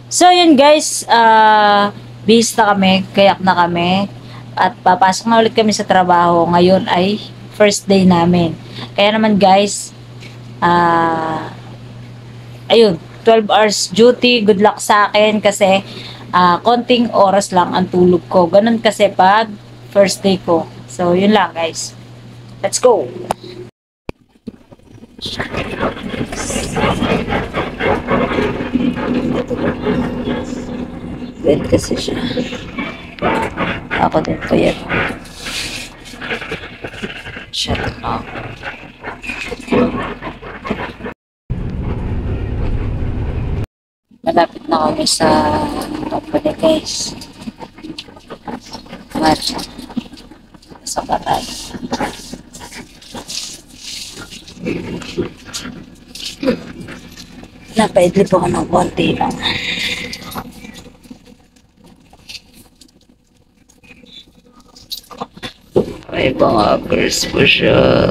So, yun guys, bihis na kami, kayak na kami, at papasok na ulit kami sa trabaho. Ngayon ay first day namin. Kaya naman guys, ayun, 12 hours duty, good luck sa akin kasi konting oras lang ang tulog ko. Ganun kasi pag first day ko. So, yun lang guys. Let's go! Good kasi siya. Ako din po yan. Shut up. Malapit na kami sa company guys. Matcha. Sa katal. Napaidlip ako ng konti lang. May mga girls po siya.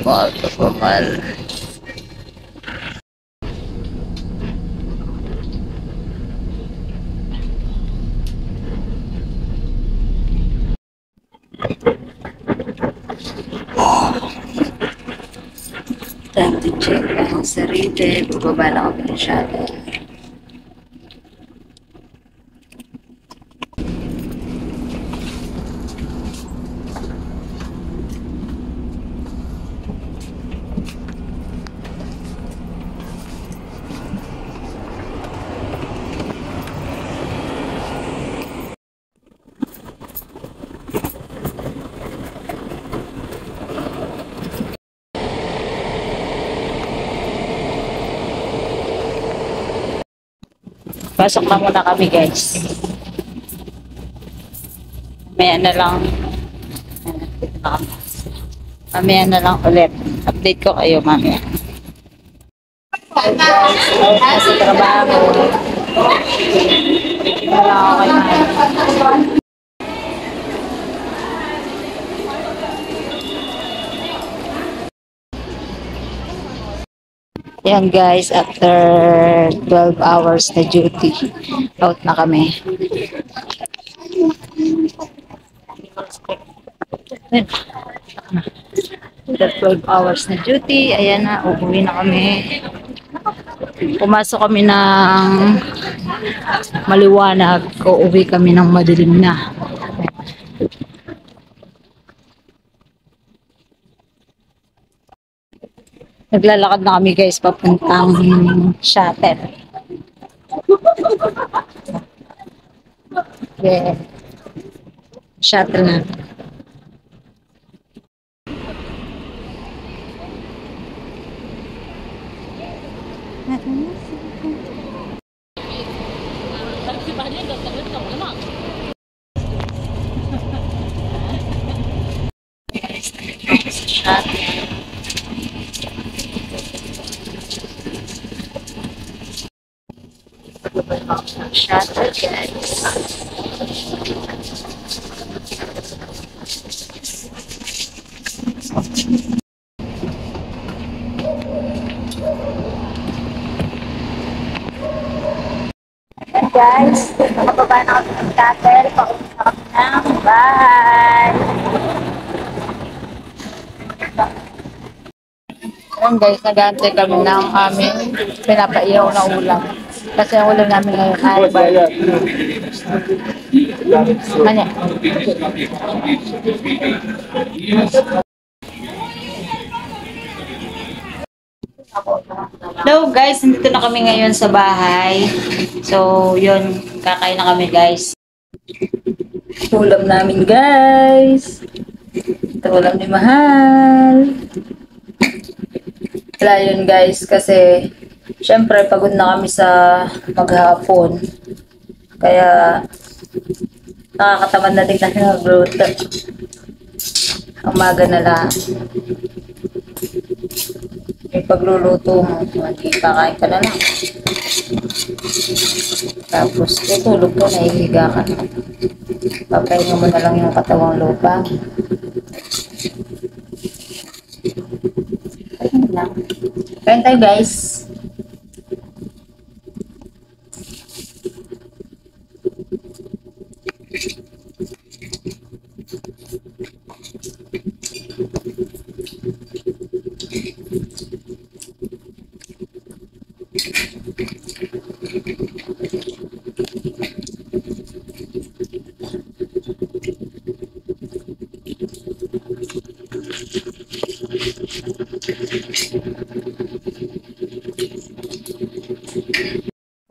Mahal ka pa, mahal. Time to check ang sarili. Bubaba na kami ng shadow. Pasok na muna kami guys. Mamaya na lang. Mamaya na lang ulit. Update ko kayo mamaya. Sa trabaho. Wala ako kayo na. Yan guys, after 12 hours na duty, out na kami. After 12 hours na duty, ayan na, uuwi na kami. Pumasok kami ng maliwanag, uuwi kami ng madilim na. Naglalakad na kami guys, papuntang shuttle. Yeah. Shuttle na. Shuttle. Shuttle guys. Guys, nakababa na kami ng shuttle. Pauwi na kami ng bahay. Ayan guys, nag-aantay kami ng aming pinapaiyaw na ulam. Kasi ang ulam namin ngayon ay ano? Hello guys, nandito na kami ngayon sa bahay. So, yun, kakain na kami guys. Ulam namin guys. Ito ulam ni Mahal. Wala yun guys, kasi syempre pagod na kami sa maghapon. Kaya nakakatamad na din natin magluto. Umaga na lang. May pagluluto mo, kakain ka na lang. Tapos tutulog ka, nahihiga ka na. Papahinga mo na lang yung katawang lupa. lang. Kain tayo guys.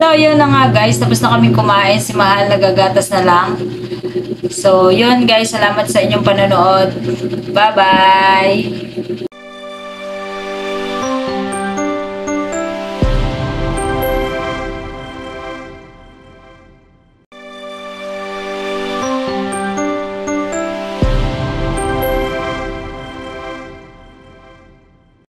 So, yun na nga guys. Tapos na kami kumain. Si Mahal nagagatas na lang. So, yun guys. Salamat sa inyong panonood. Bye-bye!